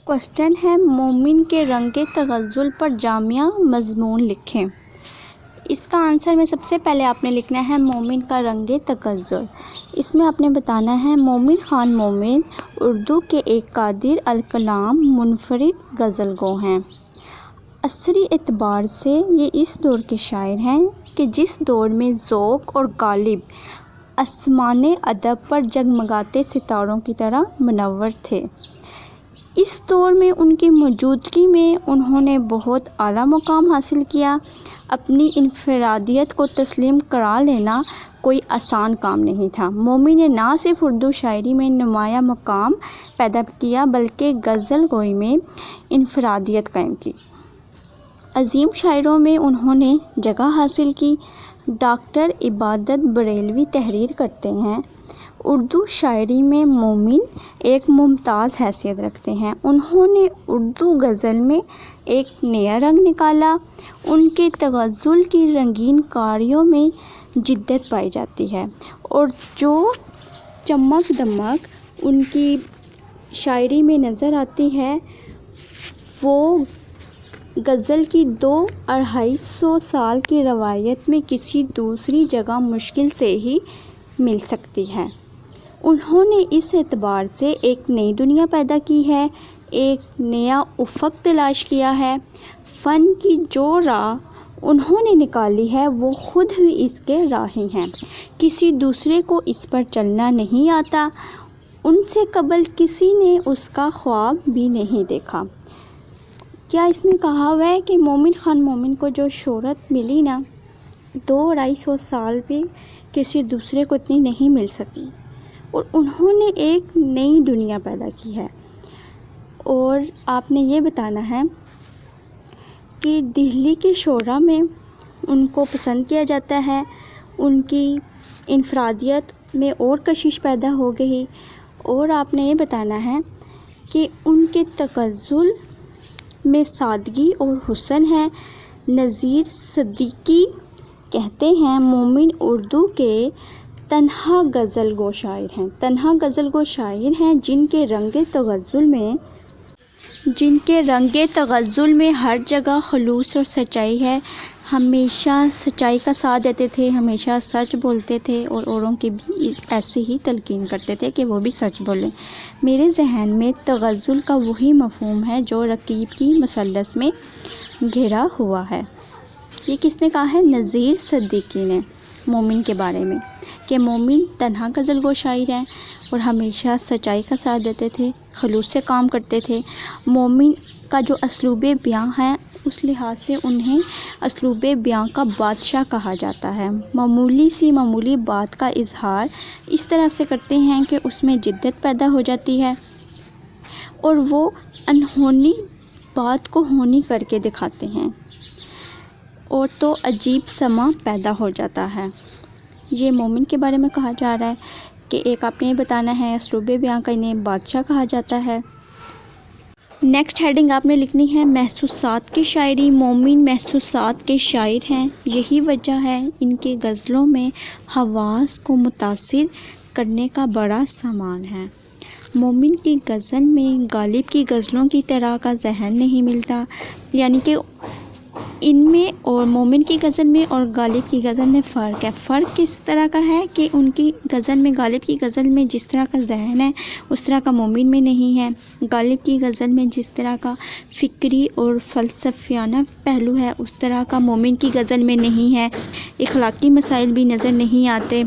Question ہے مومن کے رنگ تغزل پر جامع مضمون لکھیں۔ اس کا آنسر میں سب سے پہلے آپ نے لکھنا ہے مومن کا رنگ تغزل۔ اس میں آپ نے بتانا ہے مومن خان مومن اردو کے ایک قادر الکلام منفرد غزل گو ہیں۔ عصری اعتبار سے یہ اس دور کے شاعر ہیں کہ جس دور میں ذوق اور غالب آسمان ادب پر جگمگاتے ستاروں کی طرح منور تھے۔ اس دور میں ان کی موجودگی میں انہوں نے بہت اعلیٰ مقام حاصل کیا۔ اپنی انفرادیت کو تسلیم کرا لینا کوئی آسان کام نہیں تھا۔ مومن نے نہ صرف اردو شاعری میں نمایاں مقام پیدا کیا بلکہ غزل گوئی میں انفرادیت قائم کی۔ عظیم شاعروں میں انہوں نے جگہ حاصل کی۔ ڈاکٹر عبادت بریلوی تحریر کرتے ہیں، اردو شاعری میں مومن ایک ممتاز حیثیت رکھتے ہیں۔ انہوں نے اردو غزل میں ایک نیا رنگ نکالا۔ ان کے تغزل کی رنگین کاریوں میں جدت پائی جاتی ہے اور جو چمک دمک ان کی شاعری میں نظر آتی ہے وہ غزل کی 200-250 سال کی روایت میں کسی دوسری جگہ مشکل سے ہی مل سکتی ہے۔ انہوں نے اس اعتبار سے ایک نئی دنیا پیدا کی ہے، ایک نیا افق تلاش کیا ہے۔ فن کی جو راہ انہوں نے نکالی ہے وہ خود ہی اس کے راہی ہیں، کسی دوسرے کو اس پر چلنا نہیں آتا۔ ان سے قبل کسی نے اس کا خواب بھی نہیں دیکھا۔ کیا اس میں کہا ہوا ہے کہ مومن خان مومن کو جو شہرت ملی نا 200-250 سال بھی کسی دوسرے کو اتنی نہیں مل سکی، اور انہوں نے ایک نئی دنیا پیدا کی ہے۔ اور آپ نے یہ بتانا ہے کہ دہلی کے شعراء میں ان کو پسند کیا جاتا ہے، ان کی انفرادیت میں اور کشش پیدا ہو گئی۔ اور آپ نے یہ بتانا ہے کہ ان کے تغزل میں سادگی اور حسن ہے۔ نذیر صدیقی کہتے ہیں مومن اردو کے تنہا غزل گو شاعر ہیں، تنہا غزل گو شاعر ہیں جن کے رنگ تغزل میں ہر جگہ خلوص اور سچائی ہے۔ ہمیشہ سچائی کا ساتھ دیتے تھے، ہمیشہ سچ بولتے تھے اور اوروں کی بھی ایسے ہی تلقین کرتے تھے کہ وہ بھی سچ بولیں۔ میرے ذہن میں تغزل کا وہی مفہوم ہے جو رکیب کی مثلث میں گھرا ہوا ہے۔ یہ کس نے کہا ہے؟ نذیر صدیقی نے مومن کے بارے میں، کہ مومن تنہا غزل گو شاعر ہیں اور ہمیشہ سچائی کا ساتھ دیتے تھے، خلوص سے کام کرتے تھے۔ مومن کا جو اسلوب بیاں ہے اس لحاظ سے انہیں اسلوب بیاں کا بادشاہ کہا جاتا ہے۔ معمولی بات کا اظہار اس طرح سے کرتے ہیں کہ اس میں جدت پیدا ہو جاتی ہے اور وہ انہونی بات کو ہونی کر کے دکھاتے ہیں اور تو عجیب سما پیدا ہو جاتا ہے۔ یہ مومن کے بارے میں کہا جا رہا ہے کہ ایک آپ نے یہ بتانا ہے اسلوب بیاں کا انہیں بادشاہ کہا جاتا ہے۔ نیکسٹ ہیڈنگ آپ نے لکھنی ہے محسوسات کی شاعری۔ مومن محسوسات کے شاعر ہیں، یہی وجہ ہے ان کی غزلوں میں حواس کو متاثر کرنے کا بڑا سامان ہے۔ مومن کی غزل میں غالب کی غزلوں کی طرح کا ذہن نہیں ملتا، یعنی کہ ان میں اور مومن کی غزل میں اور غالب کی غزل میں فرق ہے۔ فرق کس طرح کا ہے کہ ان کی غزل میں، غالب کی غزل میں جس طرح کا ذہن ہے اس طرح کا مومن میں نہیں ہے۔ غالب کی غزل میں جس طرح کا فکری اور فلسفیانہ پہلو ہے اس طرح کا مومن کی غزل میں نہیں ہے۔ اخلاقی مسائل بھی نظر نہیں آتے،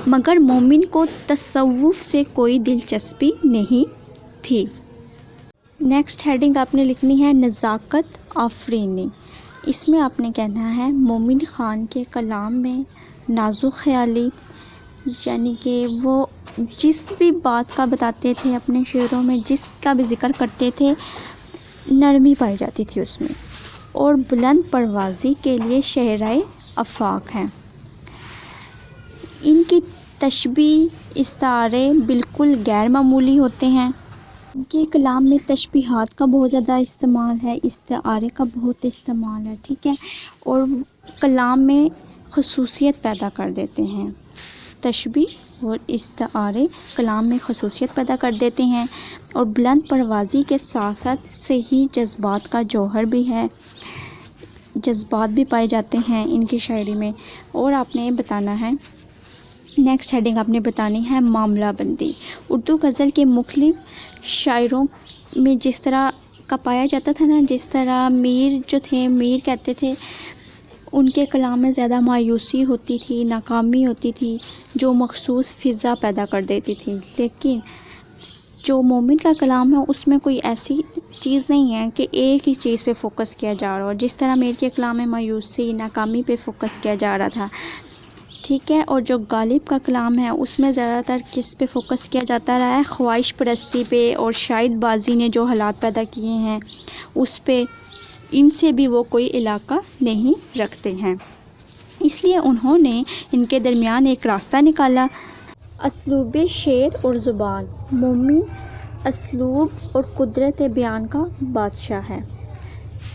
مگر مومن کو تصوف سے کوئی دلچسپی نہیں تھی۔ نیکسٹ ہیڈنگ آپ نے لکھنی ہے نزاکت آفرینی۔ اس میں آپ نے کہنا ہے مومن خان کے کلام میں نازک خیالی، یعنی کہ وہ جس بھی بات کا بتاتے تھے اپنے شعروں میں، جس کا بھی ذکر کرتے تھے، نرمی پائی جاتی تھی اس میں، اور بلند پروازی کے لیے شہرائے آفاق ہیں۔ ان کی تشبیہ استعارے بالکل غیر معمولی ہوتے ہیں۔ ان کے کلام میں تشبیہات کا بہت زیادہ استعمال ہے، استعارے کا بہت استعمال ہے، ٹھیک ہے، اور کلام میں خصوصیت پیدا کر دیتے ہیں۔ تشبیہ اور استعارے کلام میں خصوصیت پیدا کر دیتے ہیں، اور بلند پروازی کے ساتھ ساتھ صحیح جذبات کا جوہر بھی ہے، جذبات بھی پائے جاتے ہیں ان کی شاعری میں۔ اور آپ نے بتانا ہے، نیکسٹ ہیڈنگ آپ نے بتانی ہے معاملہ بندی۔ اردو غزل کے مختلف شاعروں میں جس طرح کا پایا جاتا تھا نا، جس طرح میر جو تھے، میر کہتے تھے ان کے کلام میں زیادہ مایوسی ہوتی تھی، ناکامی ہوتی تھی، جو مخصوص فضا پیدا کر دیتی تھی، لیکن جو مومن کا کلام ہے اس میں کوئی ایسی چیز نہیں ہے کہ ایک ہی چیز پہ فوکس کیا جا رہا ہو، جس طرح میر کے کلام میں مایوسی، ناکامی پہ فوکس کیا جا رہا تھا، ٹھیک ہے۔ اور جو غالب کا کلام ہے اس میں زیادہ تر کس پہ فوکس کیا جاتا رہا ہے؟ خواہش پرستی پہ، اور شاہد بازی نے جو حالات پیدا کیے ہیں اس پہ، ان سے بھی وہ کوئی علاقہ نہیں رکھتے ہیں، اس لیے انہوں نے ان کے درمیان ایک راستہ نکالا۔ اسلوب شعر اور زبان۔ مومن اسلوب اور قدرت بیان کا بادشاہ ہے،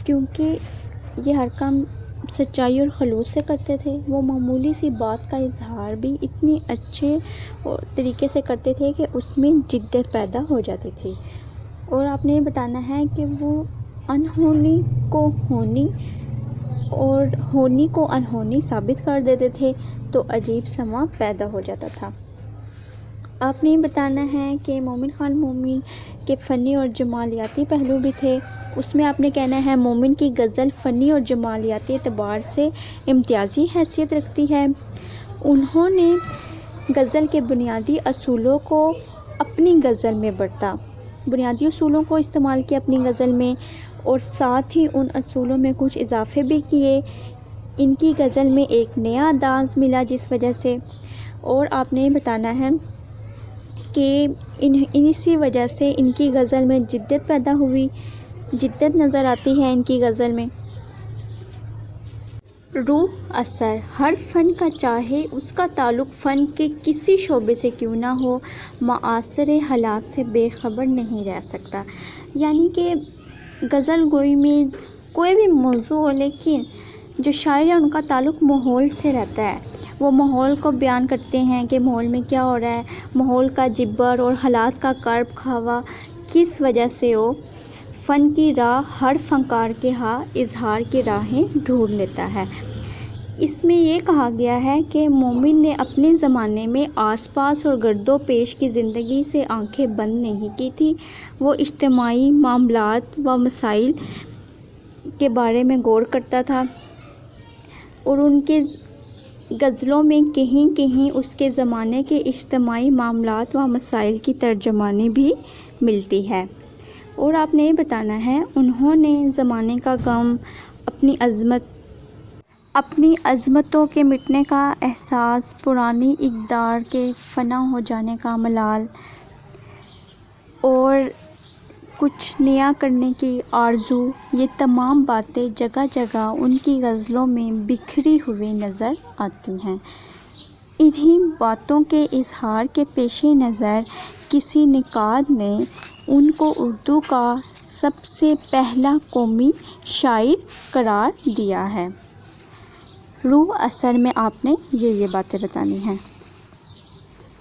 کیونکہ یہ ہر کام سچائی اور خلوص سے کرتے تھے۔ وہ معمولی سی بات کا اظہار بھی اتنی اچھے طریقے سے کرتے تھے کہ اس میں جدت پیدا ہو جاتی تھی۔ اور آپ نے یہ بتانا ہے کہ وہ انہونی کو ہونی اور ہونی کو انہونی ثابت کر دیتے تھے، تو عجیب سما پیدا ہو جاتا تھا۔ آپ نے یہ بتانا ہے کہ مومن خان مومن کے فنی اور جمالیاتی پہلو بھی تھے۔ اس میں آپ نے کہنا ہے مومن کی غزل فنی اور جمالیاتی اعتبار سے امتیازی حیثیت رکھتی ہے۔ انہوں نے غزل کے بنیادی اصولوں کو اپنی غزل میں برتا، بنیادی اصولوں کو استعمال کیا اپنی غزل میں، اور ساتھ ہی ان اصولوں میں کچھ اضافے بھی کیے۔ ان کی غزل میں ایک نیا انداز ملا جس وجہ سے، اور آپ نے بتانا ہے کہ اسی وجہ سے ان کی غزل میں جدت پیدا ہوئی، جدت نظر آتی ہے ان کی غزل میں۔ روح اثر۔ ہر فن کا چاہے اس کا تعلق فن کے کسی شعبے سے کیوں نہ ہو، معاصر حالات سے بے خبر نہیں رہ سکتا۔ یعنی کہ غزل گوئی میں کوئی بھی موضوع ہو، لیکن جو شاعر ہیں ان کا تعلق ماحول سے رہتا ہے، وہ ماحول کو بیان کرتے ہیں کہ ماحول میں کیا ہو رہا ہے، ماحول کا جبر اور حالات کا کرب کھاوا کس وجہ سے ہو۔ فن کی راہ ہر فنکار کے ہاں اظہار کی راہیں ڈھونڈ لیتا ہے۔ اس میں یہ کہا گیا ہے کہ مومن نے اپنے زمانے میں آس پاس اور گرد و پیش کی زندگی سے آنکھیں بند نہیں کی تھی، وہ اجتماعی معاملات و مسائل کے بارے میں غور کرتا تھا، اور ان کے غزلوں میں کہیں کہیں اس کے زمانے کے اجتماعی معاملات و مسائل کی ترجمانی بھی ملتی ہے۔ اور آپ نے یہ بتانا ہے انہوں نے زمانے کا غم، اپنی عظمتوں کے مٹنے کا احساس، پرانی اقدار کے فنا ہو جانے کا ملال، اور کچھ نیا کرنے کی آرزو، یہ تمام باتیں جگہ جگہ ان کی غزلوں میں بکھری ہوئی نظر آتی ہیں۔ انہی باتوں کے اظہار کے پیش نظر کسی نقاد نے ان کو اردو کا سب سے پہلا قومی شاعر قرار دیا ہے۔ روح اثر میں آپ نے یہ باتیں بتانی ہیں۔